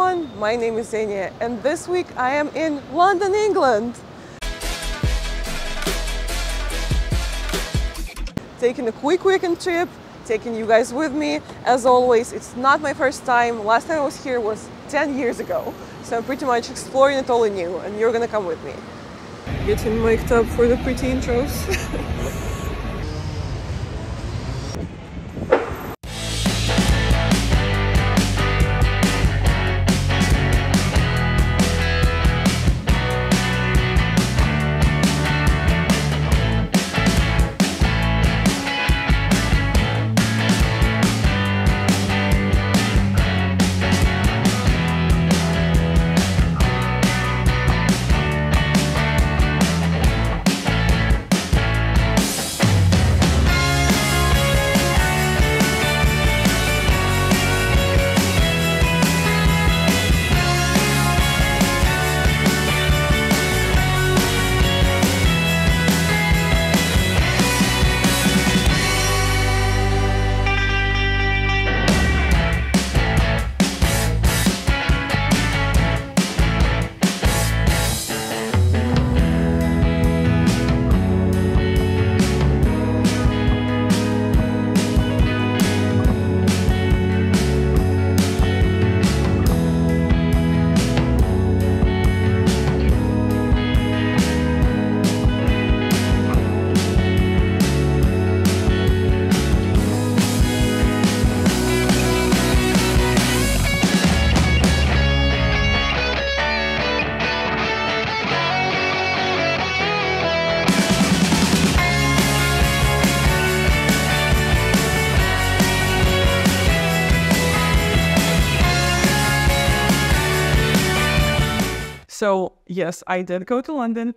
everyone, my name is Zenia and this week I am in London, England. Taking a quick weekend trip, taking you guys with me. As always, it's not my first time. Last time I was here was 10 years ago. So I'm pretty much exploring it all anew and you're gonna come with me. Getting mic'd up for the pretty intros. So yes, I did go to London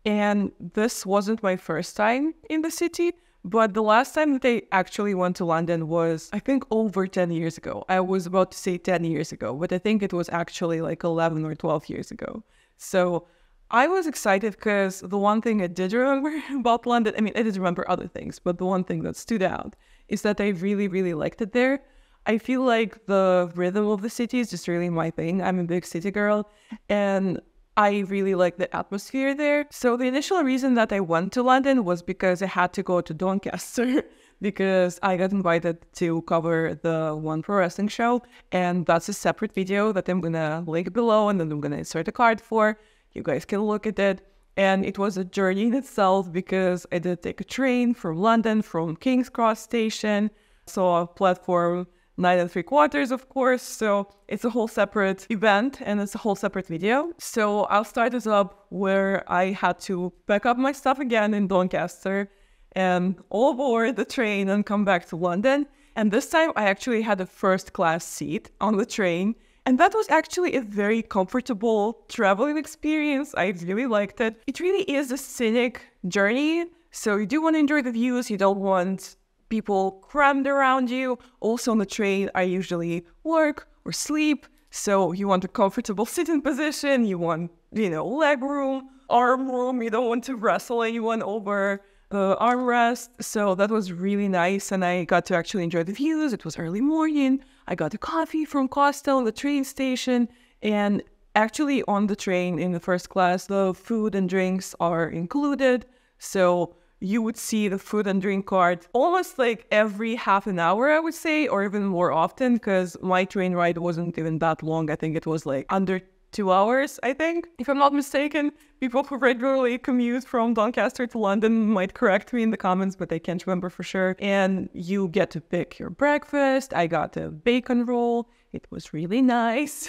and this wasn't my first time in the city, but the last time that I actually went to London was, I think, over 10 years ago. I was about to say 10 years ago, but I think it was actually like 11 or 12 years ago. So I was excited because the one thing I did remember about London, I mean, I did remember other things, but the one thing that stood out is that I really, really liked it there. I feel like the rhythm of the city is just really my thing. I'm a big city girl and I really like the atmosphere there. So the initial reason that I went to London was because I had to go to Doncaster because I got invited to cover the One Pro Wrestling show. And that's a separate video that I'm gonna link below and then I'm gonna insert a card for. You guys can look at it. And it was a journey in itself because I did take a train from London, from King's Cross Station, saw platform 9 3/4, of course, so it's a whole separate event and it's a whole separate video. So I'll start this up where I had to pack up my stuff again in Doncaster and all aboard the train and come back to London. And this time I actually had a first class seat on the train. And that was actually a very comfortable traveling experience. I really liked it. It really is a scenic journey. So you do want to enjoy the views. You don't want people crammed around you. Also on the train, I usually work or sleep. So you want a comfortable sitting position. You want, leg room, arm room. You don't want to wrestle anyone over the armrest. So that was really nice. And I got to actually enjoy the views. It was early morning. I got a coffee from Costa on the train station. And actually on the train in the first class, the food and drinks are included. So you would see the food and drink cart almost like every half an hour, I would say, or even more often, because my train ride wasn't even that long. I think it was like under 2 hours, I think, if I'm not mistaken. People who regularly commute from Doncaster to London might correct me in the comments, but I can't remember for sure. And you get to pick your breakfast. I got a bacon roll. It was really nice.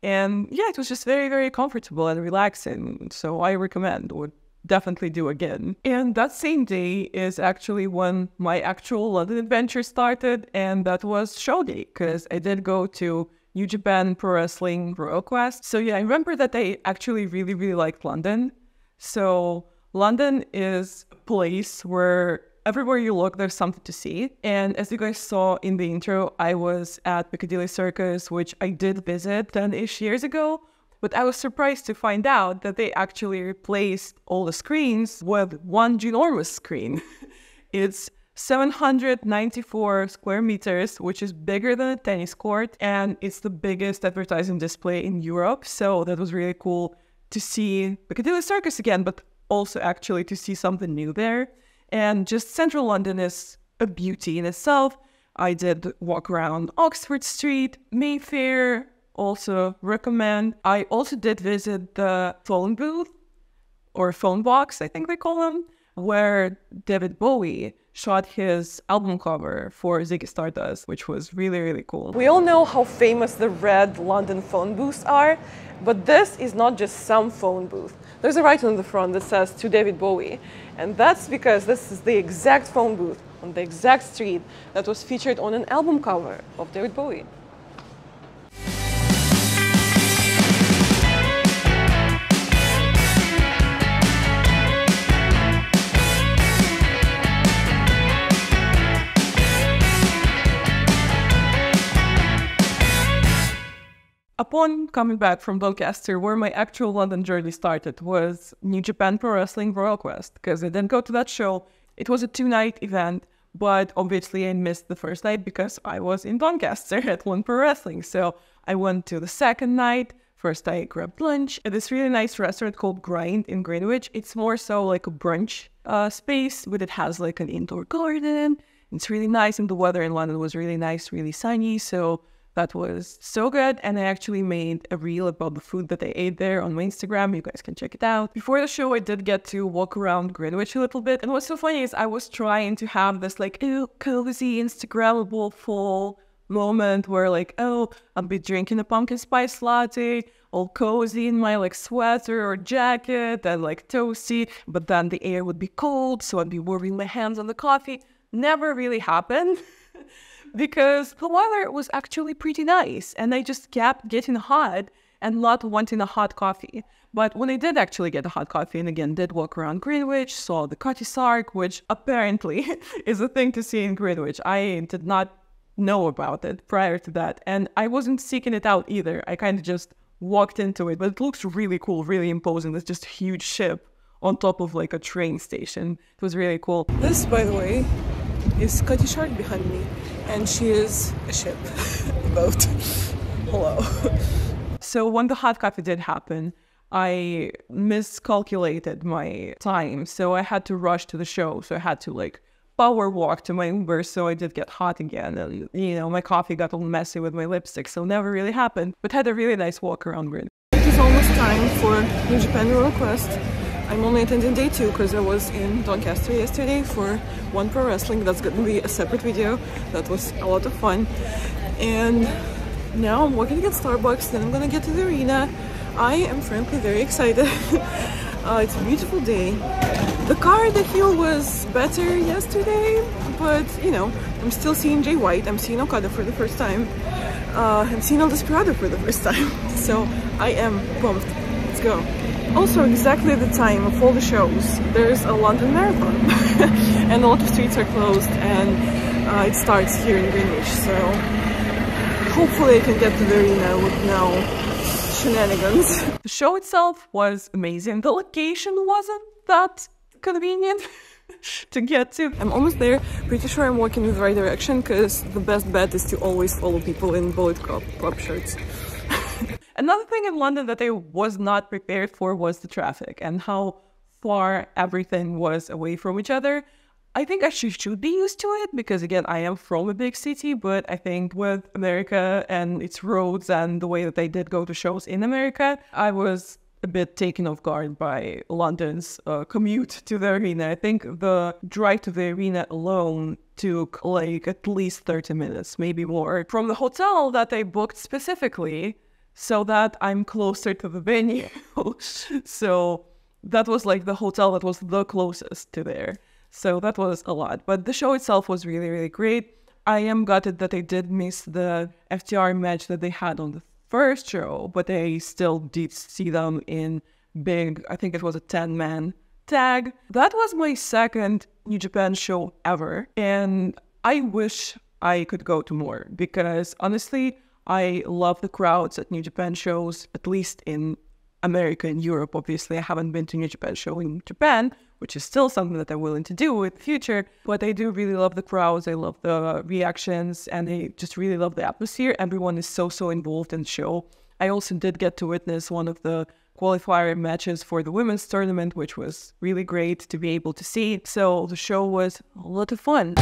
And yeah, it was just very, very comfortable and relaxing. So I recommend, would definitely do again. And that same day is actually when my actual London adventure started, and that was show day, because I did go to New Japan Pro Wrestling Royal Quest. So yeah, I remember that I actually really, really liked London. So London is a place where everywhere you look, there's something to see. And as you guys saw in the intro, I was at Piccadilly Circus, which I did visit 10-ish years ago. But I was surprised to find out that they actually replaced all the screens with one ginormous screen. It's 794 square meters, which is bigger than a tennis court, and it's the biggest advertising display in Europe. So that was really cool to see Piccadilly Circus again, but also actually to see something new there. And just central London is a beauty in itself. I did walk around Oxford Street, Mayfair, also recommend. I also did visit the phone booth, or phone box, I think they call them, where David Bowie shot his album cover for Ziggy Stardust, which was really, really cool. We all know how famous the red London phone booths are, but this is not just some phone booth. There's a writing on the front that says "To David Bowie," and that's because this is the exact phone booth on the exact street that was featured on an album cover of David Bowie. Upon coming back from Doncaster, where my actual London journey started was New Japan Pro Wrestling Royal Quest, because I didn't go to that show. It was a 2-night event, but obviously I missed the first night because I was in Doncaster at One Pro Wrestling. So I went to the second night. First I grabbed lunch at this really nice restaurant called Grind in Greenwich. It's more so like a brunch space, but it has like an indoor garden. It's really nice, and the weather in London was really nice, really sunny. So that was so good, and I actually made a reel about the food that I ate there on my Instagram. You guys can check it out. Before the show, I did get to walk around Greenwich a little bit, and what's so funny is I was trying to have this like, cozy, Instagrammable full moment where like, I'll be drinking a pumpkin spice latte, all cozy in my like sweater or jacket and like toasty, but then the air would be cold, so I'd be warming my hands on the coffee. Never really happened. Because the weather was actually pretty nice, and I just kept getting hot and not wanting a hot coffee. But when I did actually get a hot coffee, and again did walk around Greenwich, saw the Cutty Sark, which apparently is a thing to see in Greenwich. I did not know about it prior to that, and I wasn't seeking it out either. I kind of just walked into it, but it looks really cool, really imposing. There's just a huge ship on top of like a train station. It was really cool. This, by the way, is Cutty Sark behind me, and she is a ship, a boat. Hello. So when the hot coffee did happen, I miscalculated my time, so I had to rush to the show. So I had to like power walk to my Uber, so I did get hot again, and you know, my coffee got all messy with my lipstick, so never really happened, but had a really nice walk around Greenwich. It is almost time for New Japan Royal Quest. I'm only attending day 2 because I was in Doncaster yesterday for One Pro Wrestling. That's going to be a separate video. That was a lot of fun. And now I'm walking to get Starbucks, then I'm going to get to the arena. I am frankly very excited. It's a beautiful day. The card I feel was better yesterday, but you know, I'm still seeing Jay White, I'm seeing Okada for the first time. I'm seeing El Desperado for the first time. So I am pumped. Let's go. Also, exactly the time of all the shows, there's a London Marathon, and a lot of streets are closed, and it starts here in Greenwich, so hopefully I can get to the arena with no shenanigans. The show itself was amazing. The location wasn't that convenient to get to. I'm almost there. Pretty sure I'm walking in the right direction, because the best bet is to always follow people in Bullet Club shirts. Another thing in London that I was not prepared for was the traffic and how far everything was away from each other. I think I should be used to it because, again, I am from a big city, but I think with America and its roads and the way that I did go to shows in America, I was a bit taken off guard by London's commute to the arena. I think the drive to the arena alone took like at least 30 minutes, maybe more, from the hotel that I booked specifically so that I'm closer to the venue. So that was like the hotel that was the closest to there. So that was a lot. But the show itself was really, really great. I am gutted that I did miss the FTR match that they had on the first show, but I still did see them in big, I think it was a 10-man tag. That was my second New Japan show ever. And I wish I could go to more because honestly, I love the crowds at New Japan shows, at least in America and Europe. Obviously, I haven't been to New Japan show in Japan, which is still something that I'm willing to do in the future. But I do really love the crowds. I love the reactions, and I just really love the atmosphere. Everyone is so involved in the show. I also did get to witness one of the qualifier matches for the women's tournament, which was really great to be able to see. So the show was a lot of fun.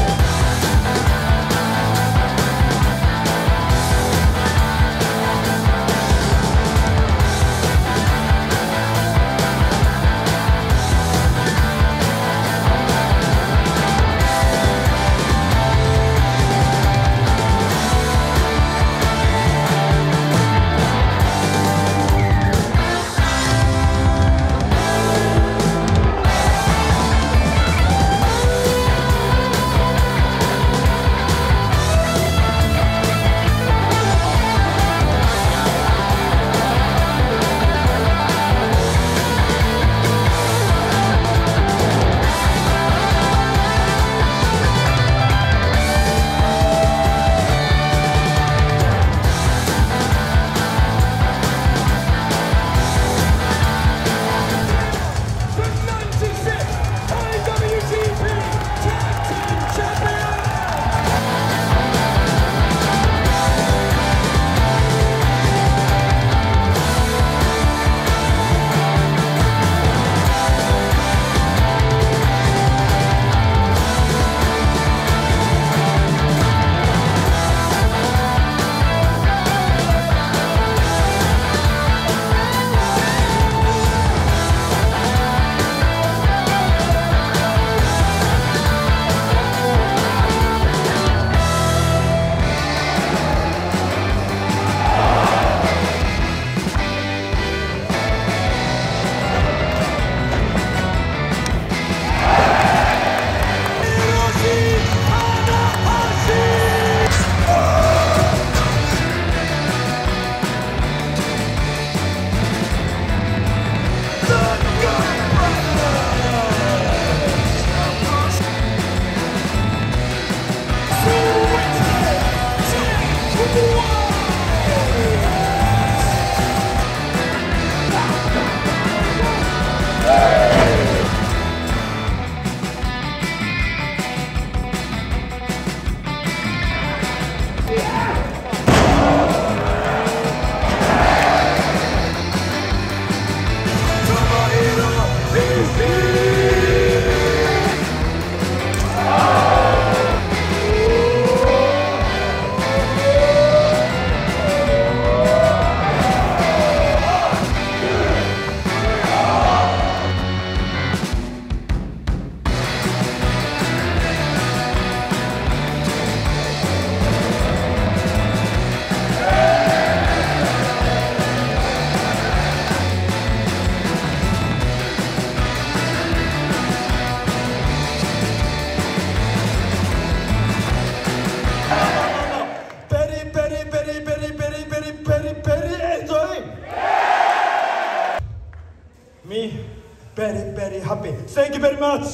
Very happy. Thank you very much.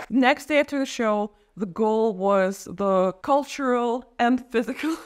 Next day after the show, the goal was the cultural and physical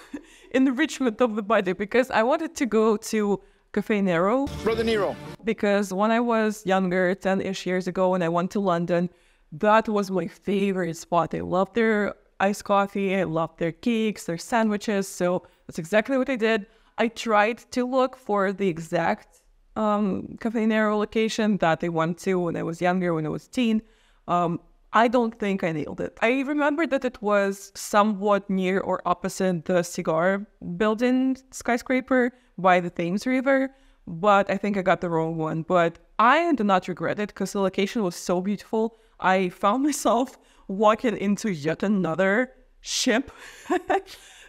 enrichment of the body, because I wanted to go to Cafe Nero. Brother Nero. Because when I was younger, 10-ish years ago, when I went to London, that was my favorite spot. I loved their iced coffee, I loved their cakes, their sandwiches, so that's exactly what I did. I tried to look for the exact Cafe Nero location that I went to when I was younger, when I was teen. I don't think I nailed it. I remember that it was somewhat near or opposite the cigar building skyscraper by the Thames River, but I think I got the wrong one. But I do not regret it because the location was so beautiful. I found myself walking into yet another ship,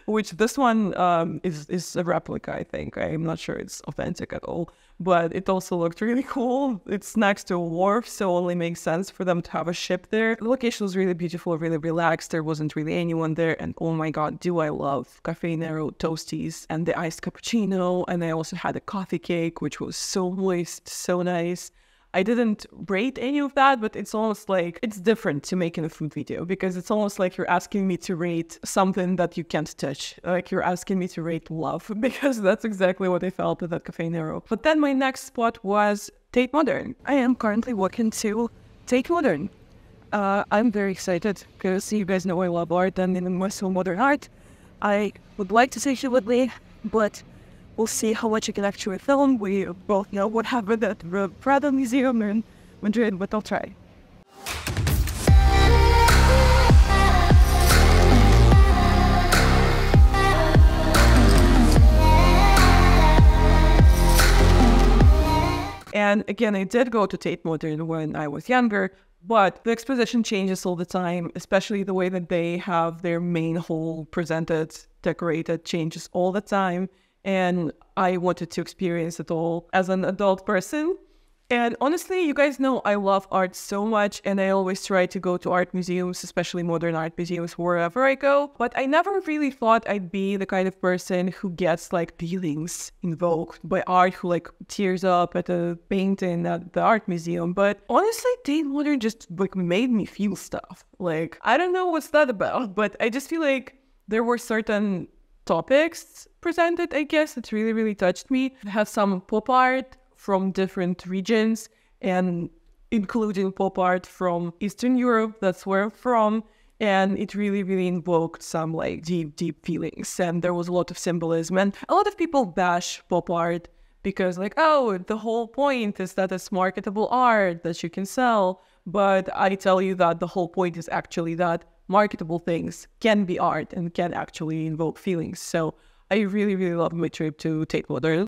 which this one is a replica, I think. I'm not sure it's authentic at all, but it also looked really cool. It's next to a wharf, so it only makes sense for them to have a ship there. The location was really beautiful, really relaxed. There wasn't really anyone there, and oh my god, do I love Cafe Nero toasties and the iced cappuccino, and I also had a coffee cake, which was so moist, so nice. I didn't rate any of that, but it's almost like it's different to make in a food video because it's almost like you're asking me to rate something that you can't touch. Like you're asking me to rate love because that's exactly what I felt at that Cafe Nero. But then my next spot was Tate Modern. I am currently walking to Tate Modern. I'm very excited because you guys know I love art and in also modern art. I would like to say fluently, but we'll see how much I can actually film. We both know what happened at the Prado Museum in Madrid, but I'll try. And again, I did go to Tate Modern when I was younger, but the exposition changes all the time, especially the way that they have their main hall presented, decorated, changes all the time. And I wanted to experience it all as an adult person. And honestly, you guys know I love art so much, and I always try to go to art museums, especially modern art museums, wherever I go. But I never really thought I'd be the kind of person who gets like feelings invoked by art, who like tears up at a painting at the art museum. But honestly, Tate Modern just like made me feel stuff. Like, I don't know what's that about, but I just feel like there were certain topics presented, I guess, that really, really touched me. It has some pop art from different regions, and including pop art from Eastern Europe, that's where I'm from, and it really, really invoked some like deep, deep feelings, and there was a lot of symbolism, and a lot of people bash pop art because like, oh, the whole point is that it's marketable art that you can sell, but I tell you that the whole point is actually that marketable things can be art and can actually invoke feelings. So I really, really love my trip to Tate Modern.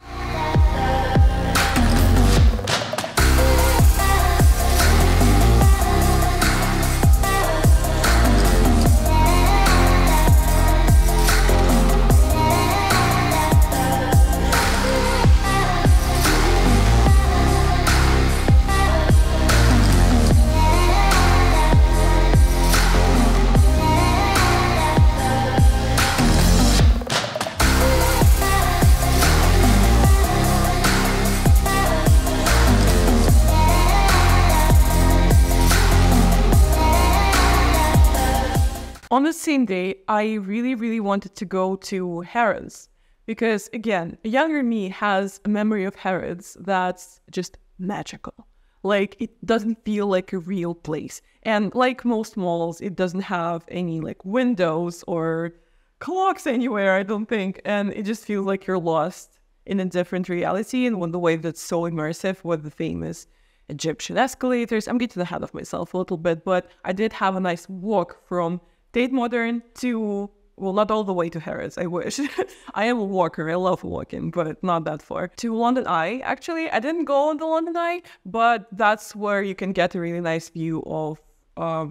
On the same day, I really, really wanted to go to Harrods because, again, a younger me has a memory of Harrods that's just magical. Like, it doesn't feel like a real place. And like most malls, it doesn't have any, like, windows or clocks anywhere, I don't think. And it just feels like you're lost in a different reality. And one the way that's so immersive with the famous Egyptian escalators. I'm getting ahead of myself a little bit, but I did have a nice walk from Tate Modern to, well, not all the way to Harrods, I wish. I am a walker, I love walking, but not that far. To London Eye, actually, I didn't go on the London Eye, but that's where you can get a really nice view of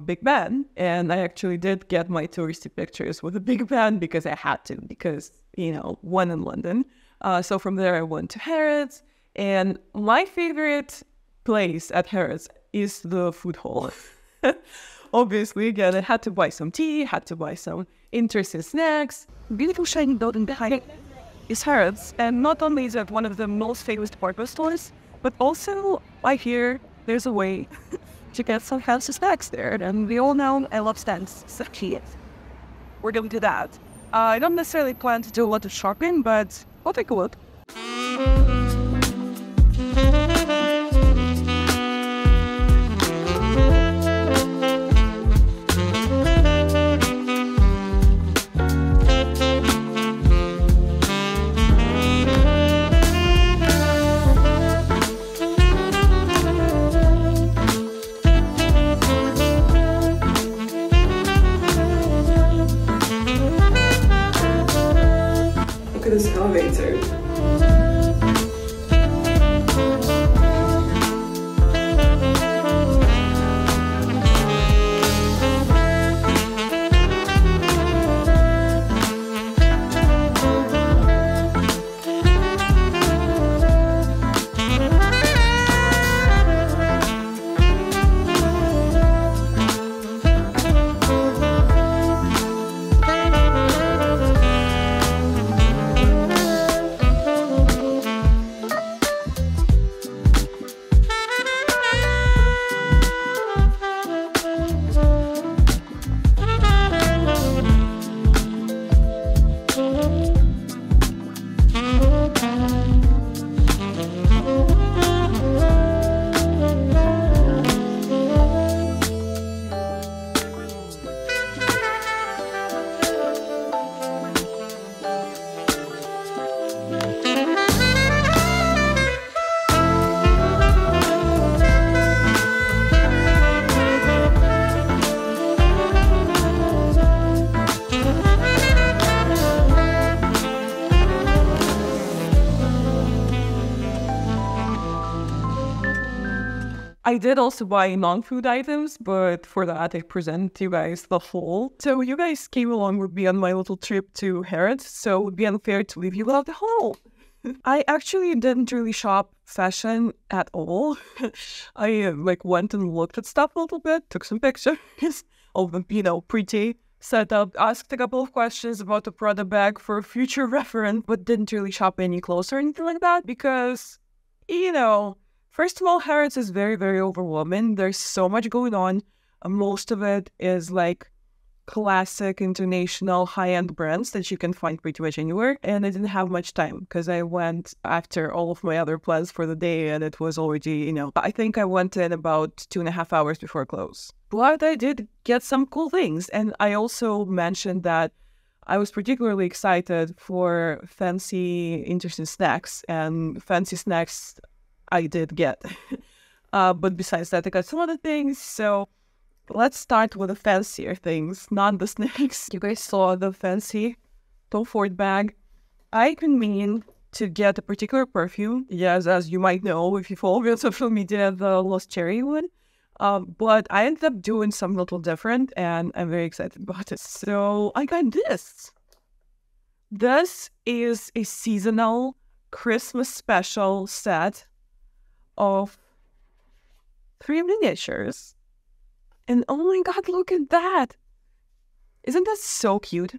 Big Ben. And I actually did get my touristy pictures with the Big Ben because I had to, because, you know, one in London. So from there I went to Harrods, and my favorite place at Harrods is the food hall. Obviously, again, I had to buy some tea, had to buy some interesting snacks. Beautiful shiny building behind is Harrods, and not only is it one of the most famous department stores, but also I hear there's a way to get some fancy snacks there, and we all know I love snacks, so we're going to do that. I don't necessarily plan to do a lot of shopping, but I'll take a look. Look at this elevator. I did also buy non-food items, but for that I present you guys the haul. So you guys came along with me on my little trip to Harrods, so it would be unfair to leave you without the haul. I actually didn't really shop fashion at all. I went and looked at stuff a little bit, took some pictures of them, pretty set up, asked a couple of questions about the Prada bag for future reference, but didn't really shop any clothes or anything like that because, first of all, Harrods is very, very overwhelming. There's so much going on. Most of it is classic international high-end brands that you can find pretty much anywhere. And I didn't have much time because I went after all of my other plans for the day and it was already, I think I went in about 2.5 hours before close. But I did get some cool things. And I also mentioned that I was particularly excited for fancy, interesting snacks. And fancy snacks I did get. But besides that, I got some other things. So let's start with the fancier things, not the snacks. You guys saw the fancy Tom Ford bag. I've been meaning to get a particular perfume. Yes, as you might know, if you follow me on social media, the Lost Cherry one. But I ended up doing something a little different, and I'm very excited about it. So I got this. This is a seasonal Christmas special set of 3 miniatures. And oh my god, look at that! Isn't that so cute?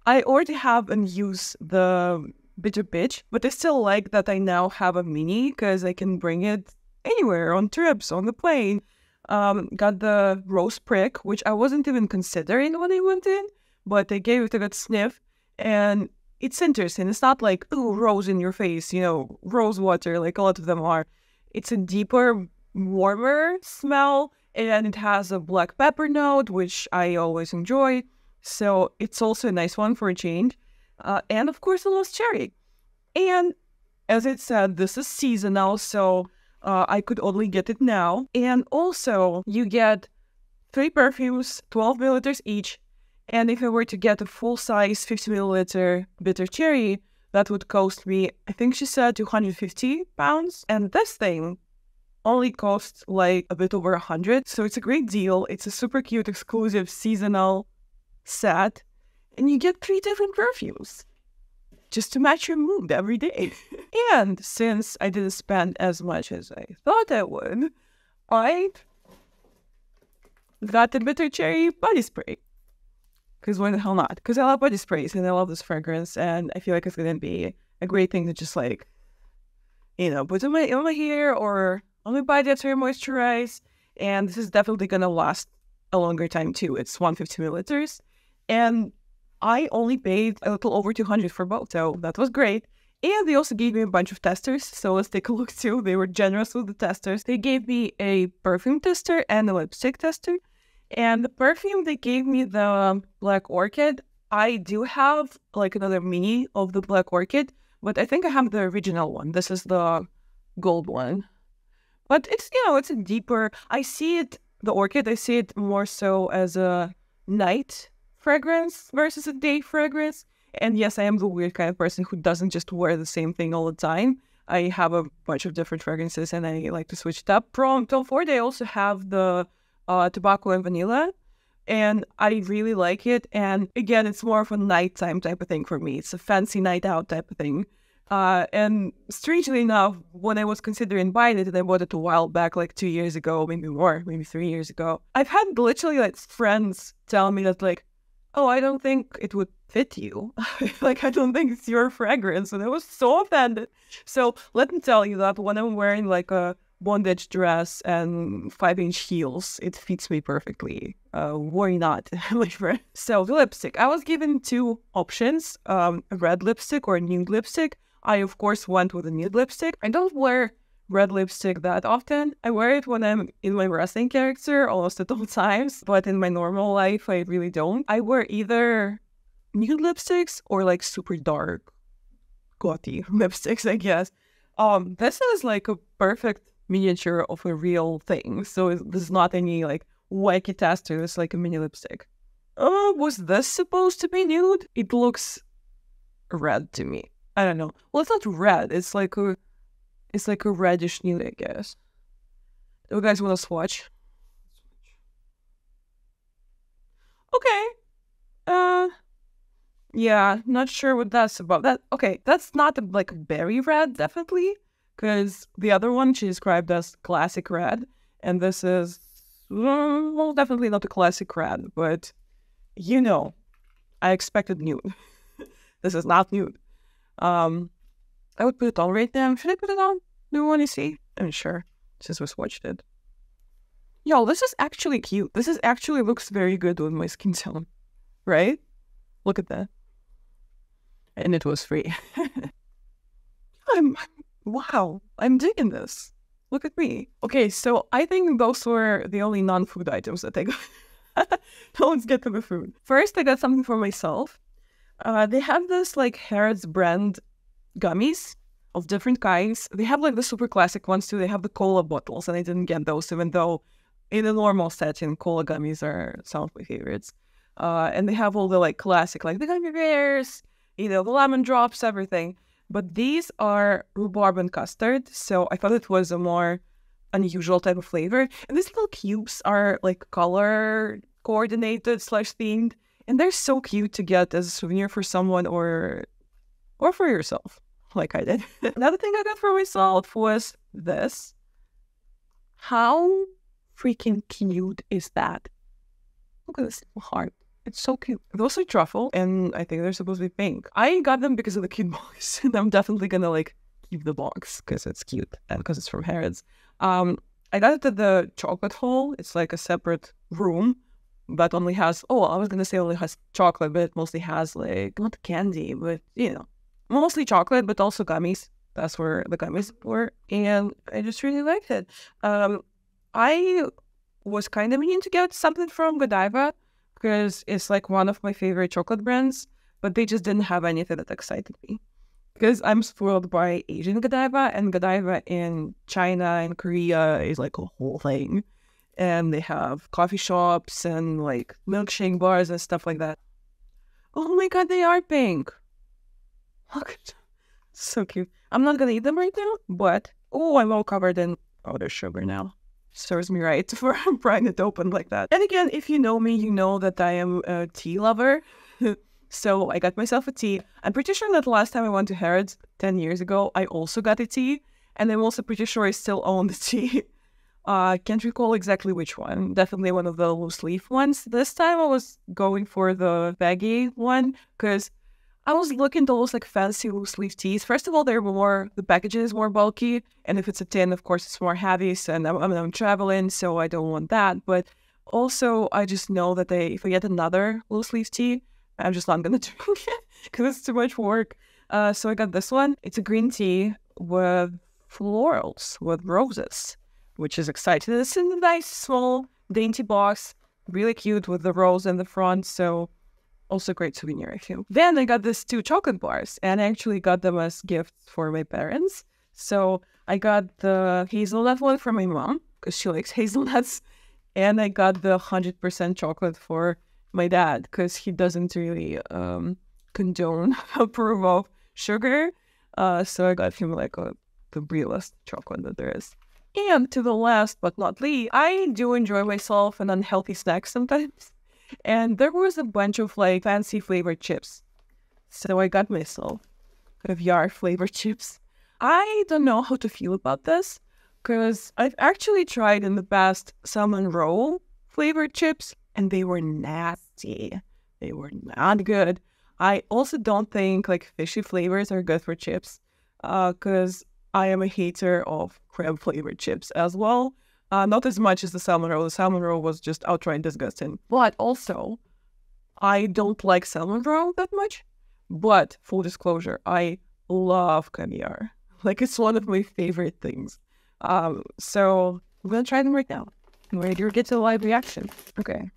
I already have and use the Bitter Bitch, but I still like that I now have a mini because I can bring it anywhere, on trips, on the plane. Got the Rose Prick, which I wasn't even considering when I went in, but I gave it a good sniff, and it's interesting. It's not like, ooh, rose in your face, rose water, like a lot of them are. It's a deeper, warmer smell, and it has a black pepper note, which I always enjoy. So it's also a nice one for a change. And of course, a Lost Cherry. And as it said, this is seasonal, so I could only get it now. And also, you get 3 perfumes, 12 milliliters each. And if I were to get a full-size 50 milliliter Bitter Cherry, that would cost me, I think she said, £250. And this thing only costs a bit over 100. So it's a great deal. It's a super cute, exclusive, seasonal set. And you get 3 different perfumes just to match your mood every day. And since I didn't spend as much as I thought I would, I got the Bitter Cherry body spray. Because why the hell not? Because I love body sprays and I love this fragrance, and I feel like it's going to be a great thing to just put in my hair or on my body that's very moisturized. And this is definitely going to last a longer time too. It's 150 milliliters. And I only paid a little over 200 for both, so that was great. And they also gave me a bunch of testers, so let's take a look too. They were generous with the testers. They gave me a perfume tester and a lipstick tester. And the perfume, they gave me the Black Orchid. I do have another mini of the Black Orchid, but I think I have the original one. This is the gold one. But it's, it's a deeper, the Orchid, I see it more so as a night fragrance versus a day fragrance. And yes, I am the weird kind of person who doesn't just wear the same thing all the time. I have a bunch of different fragrances and I like to switch it up. From Tom Ford, I also have the tobacco and vanilla, and I really like it. And again, it's more of a nighttime type of thing for me. It's a fancy night out type of thing. And strangely enough, when I was considering buying it, and I bought it a while back, 2 years ago, maybe more, maybe 3 years ago, I've had literally friends tell me that oh, I don't think it would fit you. I don't think it's your fragrance. And I was so offended. So let me tell you that when I'm wearing a bondage dress and 5-inch heels, it fits me perfectly. Why not, my friend? So the lipstick, I was given 2 options, a red lipstick or a nude lipstick. I, of course, went with a nude lipstick. I don't wear red lipstick that often. I wear it when I'm in my wrestling character almost at all times, but in my normal life, I really don't. I wear either nude lipsticks or like super dark gaudy lipsticks, I guess. This is like a perfect miniature of a real thing. So there's not any like wacky tester. It's like a mini lipstick. Was this supposed to be nude? It looks red to me. I don't know. Well, it's not red. It's like a reddish nude, I guess. Do you guys want to swatch? Okay. Yeah, not sure what that's about. Okay, that's not like berry red, definitely, because the other one she described as classic red, and this is well, definitely not a classic red, but you know, I expected nude. This is not nude. I would put it on right now. Should I put it on? Do you want to see? I'm sure, since we swatched it. Yo, this is actually cute. This is actually looks very good with my skin tone, right? Look at that. And it was free. Wow, I'm digging this. Look at me. Okay, so I think those were the only non-food items that I got. So let's get to the food. First, I got something for myself. They have this like Harrods brand gummies of different kinds. They have like the super classic ones too. They have the cola bottles, and I didn't get those, even though in a normal setting, cola gummies are some of my favorites. And they have all the like classic, like the gummy bears, you know, the lemon drops, everything. But these are rhubarb and custard, so I thought it was a more unusual type of flavor. And these little cubes are like color coordinated / themed, and they're so cute to get as a souvenir for someone or for yourself, like I did. Another thing I got for myself was this. How freaking cute is that? Look at this heart. It's so cute. Those are truffle, and I think they're supposed to be pink. I got them because of the cute box, and I'm definitely gonna like keep the box because it's cute and because it's from Harrods. I got it at the chocolate hole. It's like a separate room, but only has, I was gonna say only has chocolate, but it mostly has like, not candy, but you know, mostly chocolate, but also gummies. That's where the gummies were, and I just really liked it. I was kind of meaning to get something from Godiva because it's like one of my favorite chocolate brands, but they just didn't have anything that excited me. Because I'm spoiled by Asian Godiva, and Godiva in China and Korea is like a whole thing. And they have coffee shops and like milkshake bars and stuff like that. Oh my god, they are pink. Look at them. So cute. I'm not gonna eat them right now, but I'm all covered in powdered sugar now. Serves me right for prying it open like that. And again, if you know me, you know that I am a tea lover. So I got myself a tea. I'm pretty sure that the last time I went to Harrods 10 years ago, I also got a tea. And I'm also pretty sure I still own the tea. Can't recall exactly which one. Definitely one of the loose leaf ones. This time I was going for the baggy one because I was looking at those like fancy loose leaf teas. First of all, the packaging is more bulky, and if it's a tin, of course, it's more heavy. So I'm traveling, so I don't want that. But also, I just know that if I get another loose leaf tea, I'm just not gonna drink it because it's too much work. So I got this one. It's a green tea with florals, with roses, which is exciting. It's in a nice, small, dainty box, really cute with the rose in the front. So also a great souvenir, I feel. Then I got these 2 chocolate bars, and I actually got them as gifts for my parents. So I got the hazelnut one for my mom, because she likes hazelnuts. And I got the 100% chocolate for my dad, because he doesn't really condone approve of sugar. So I got him like the realest chocolate that there is. And to the last but not least, I do enjoy myself an unhealthy snack sometimes. And there was a bunch of like fancy flavored chips. So I got myself Caviar flavored chips. I don't know how to feel about this because I've actually tried in the past salmon roll flavored chips and they were nasty. They were not good. I also don't think like fishy flavors are good for chips because I am a hater of crab flavored chips as well. Not as much as the salmon roll. The salmon roll was just outright disgusting. But also, I don't like salmon roll that much. But, full disclosure, I love caviar. Like, it's one of my favorite things. So, I'm going to try them right now. I'm ready to get to the live reaction. Okay.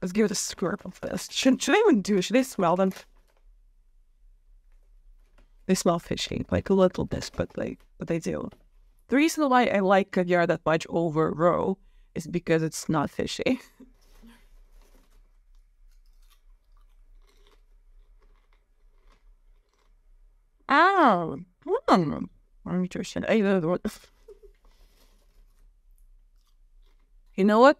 Let's give it a slurp of this. Should I even do it? Should I smell them? They smell fishy, like a little bit, but they do. The reason why I like caviar that much over roe is because it's not fishy. Nutrition. You know what?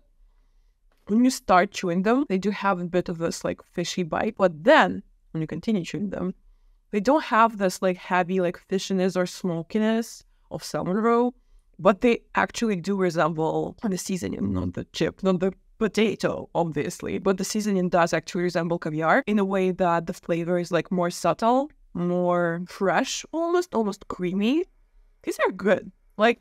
When you start chewing them, they do have a bit of this like fishy bite, but then when you continue chewing them, they don't have this like heavy like fishiness or smokiness of salmon roe, but they actually do resemble the seasoning, not the chip, not the potato, obviously, but the seasoning does actually resemble caviar in a way that the flavor is like more subtle, more fresh, almost creamy. These are good. Like,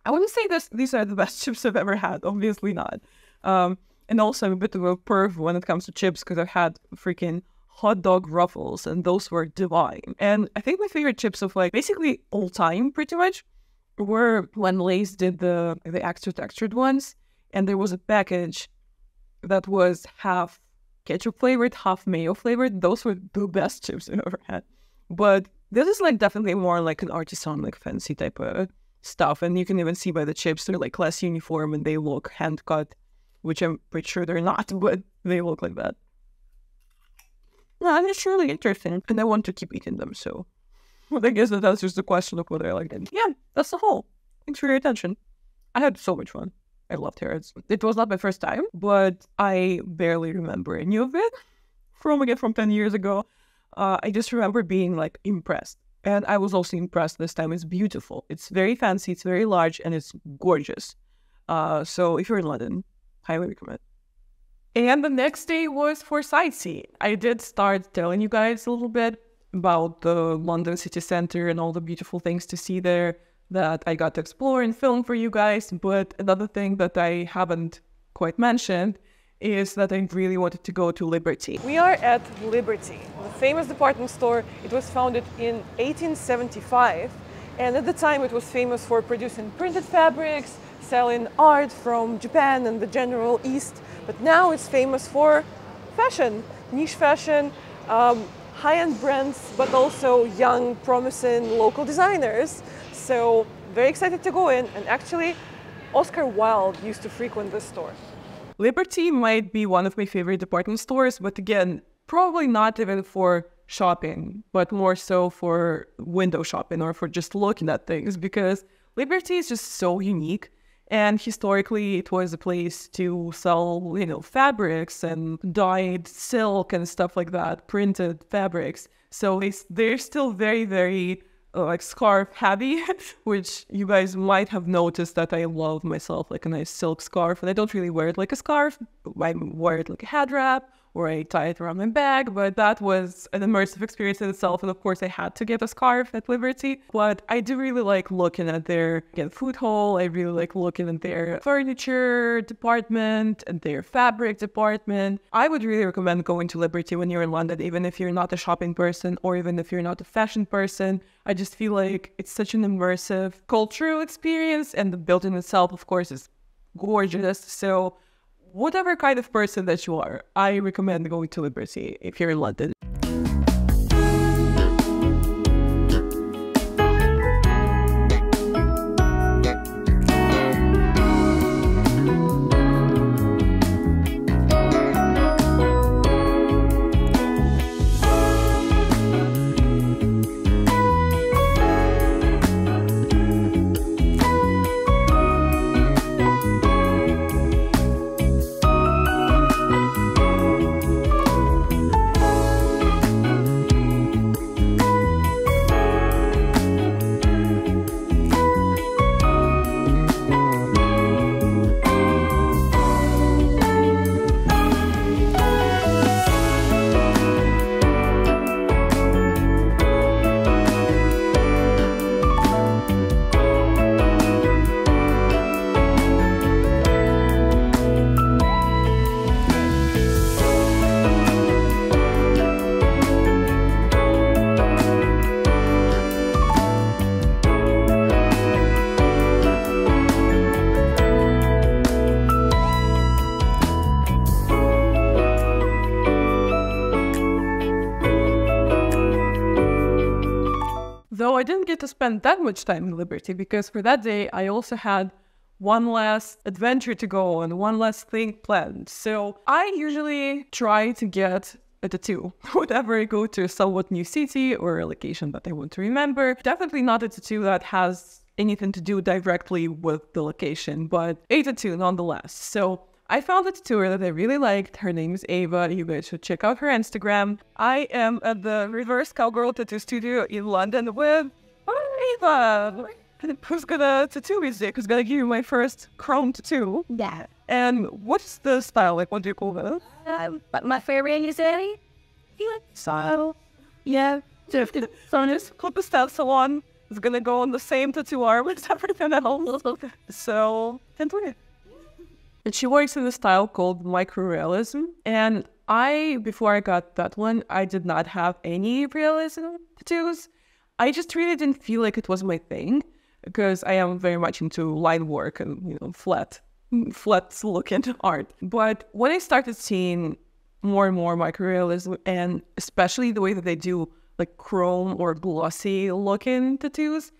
I wouldn't say these are the best chips I've ever had. Obviously not. And also I'm a bit of a perv when it comes to chips because I've had freaking hot dog ruffles and those were divine. And I think my favorite chips of like basically all time pretty much were when Lay's did the extra textured ones, and there was a package that was half ketchup flavored, half mayo flavored. Those were the best chips I've ever had. But this is like definitely more like an artisan, like fancy type of stuff. And you can even see by the chips, they're like less uniform and they look hand cut, which I'm pretty sure they're not, but they look like that. No, it's really interesting. And I want to keep eating them, so. Well, I guess that's just a question of whether I like them. Yeah, that's the whole. Thanks for your attention. I had so much fun. I loved Harrods. It was not my first time, but I barely remember any of it from 10 years ago. I just remember being like impressed. And I was also impressed this time. It's beautiful. It's very fancy, it's very large, and it's gorgeous. So if you're in London, highly recommend. And the next day was for sightseeing. I did start telling you guys a little bit about the London city centre and all the beautiful things to see there that I got to explore and film for you guys. But another thing that I haven't quite mentioned is that I really wanted to go to Liberty. We are at Liberty, the famous department store. It was founded in 1875, and at the time it was famous for producing printed fabrics, selling art from Japan and the general East. But now it's famous for fashion, niche fashion, high-end brands, but also young, promising local designers. So very excited to go in, and actually Oscar Wilde used to frequent this store. Liberty might be one of my favorite department stores, but again, probably not even for shopping, but more so for window shopping or for just looking at things, because Liberty is just so unique. And historically, it was a place to sell, fabrics and dyed silk and stuff like that, printed fabrics. So they're still very, very scarf heavy, which you guys might have noticed that I love myself like a nice silk scarf. And I don't really wear it like a scarf. I wear it like a head wrap, or I tie it around my bag, but that was an immersive experience in itself. And of course I had to get a scarf at Liberty, but I do really like looking at their food hall. I really like looking at their furniture department and their fabric department. I would really recommend going to Liberty when you're in London, even if you're not a shopping person or even if you're not a fashion person. I just feel like it's such an immersive cultural experience, and the building itself, of course, is gorgeous. So whatever kind of person that you are, I recommend going to Liberty if you're in London. I didn't get to spend that much time in Liberty because for that day, I also had one last adventure to go on, one last thing planned. So I usually try to get a tattoo whenever I go to a somewhat new city or a location that I want to remember. Definitely not a tattoo that has anything to do directly with the location, but a tattoo nonetheless. So I found a tattooer that I really liked. Her name is Ava. You guys should check out her Instagram. I am at the Reverse Cowgirl Tattoo Studio in London with Ava, who's gonna tattoo me today, who's gonna give me my first chrome tattoo. Yeah. And what's the style? Like, what do you call that? But my favorite is a style. Yeah. So this Clipper Style Salon is gonna go on the same tattoo arm as everything else. So, enjoy it. And she works in a style called microrealism. And before I got that one, I did not have any realism tattoos. I just really didn't feel like it was my thing because I am very much into line work and, flat looking art. But when I started seeing more and more microrealism, and especially the way that they do like chrome or glossy looking tattoos,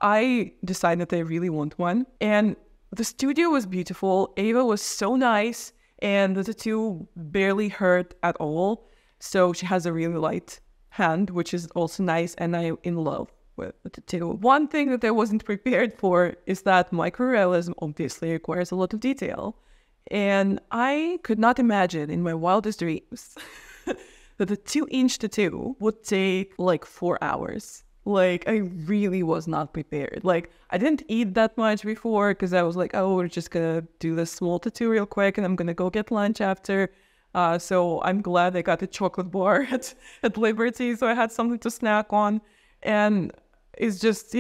I decided that I really want one. And the studio was beautiful. Ava was so nice, and the tattoo barely hurt at all. So she has a really light hand, which is also nice, and I'm in love with the tattoo. One thing that I wasn't prepared for is that microrealism obviously requires a lot of detail. And I could not imagine in my wildest dreams that a 2-inch tattoo would take like 4 hours. Like, I really was not prepared. Like, I didn't eat that much before because I was like, oh, we're just gonna do this small tattoo real quick and I'm gonna go get lunch after. So I'm glad I got a chocolate bar at Liberty, so I had something to snack on. And it's just,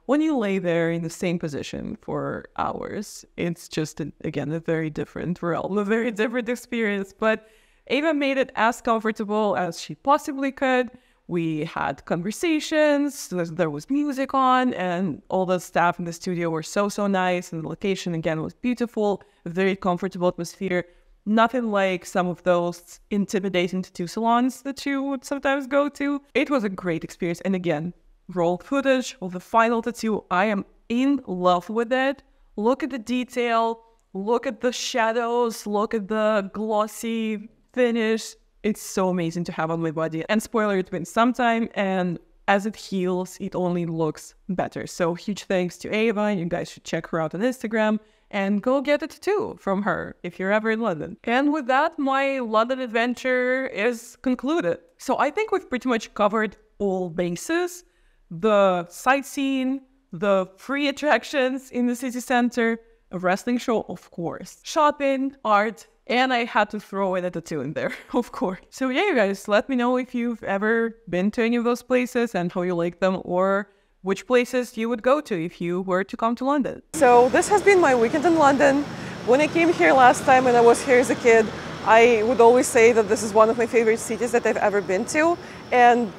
when you lay there in the same position for hours, it's just, again, a very different realm, a very different experience. But Ava made it as comfortable as she possibly could. We had conversations, there was music on, and all the staff in the studio were so nice, and the location, again, was beautiful, a very comfortable atmosphere. Nothing like some of those intimidating tattoo salons that you would sometimes go to. It was a great experience, and again, roll footage of the final tattoo. I am in love with it. Look at the detail, look at the shadows, look at the glossy finish. It's so amazing to have on my body. And spoiler, it's been some time, and as it heals, it only looks better. So huge thanks to Ava. You guys should check her out on Instagram and go get a tattoo from her if you're ever in London. And with that, my London adventure is concluded. So I think we've pretty much covered all bases. The sightseeing, the free attractions in the city center, a wrestling show, of course, shopping, art, and I had to throw in a tattoo in there, of course. So yeah, you guys, let me know if you've ever been to any of those places and how you like them, or which places you would go to if you were to come to London. So this has been my weekend in London. When I came here last time and I was here as a kid, I would always say that this is one of my favorite cities that I've ever been to. And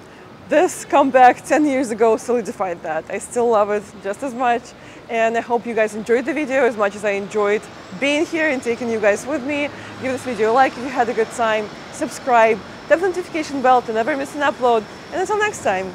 this comeback 10 years ago solidified that. I still love it just as much. And I hope you guys enjoyed the video as much as I enjoyed being here and taking you guys with me. Give this video a like if you had a good time, subscribe, tap the notification bell to never miss an upload, and until next time,